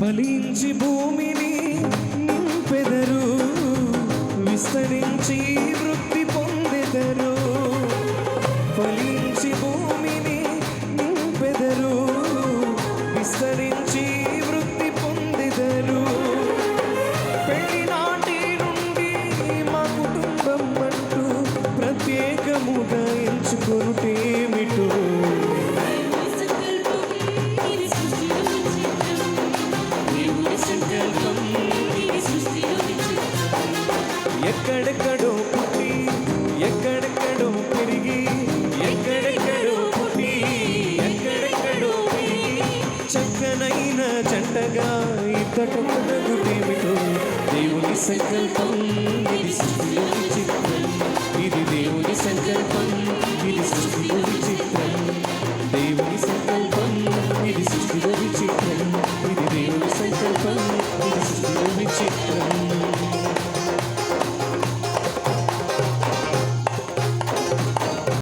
ఫలించి భూమిని నింపెదరు, విస్తరించి వృద్ధి పొందెదరు. ఫలించి భూమిని నింపెదరు, విస్తరించి వృద్ధి పొందెదరు. పెళ్లి నాటి నుండి మా కుటుంబం అంటూ ప్రత్యేకముగా ఎంచుకొనుటేమిటో. ఎక్కడెక్కడో పుట్టి ఎక్కడెక్కడో పెరిగి, ఎక్కడెక్కడో పుట్టి ఎక్కడెక్కడో పెరిగి, చక్కనైన జంటగా ఇద్దటొకటేమిటో. దేవుని సంకల్పం ఇది సృష్టిలో విచిత్రం, ఇది దేవుని సంకల్పం ఇది సృష్టిలో విచిత్రం.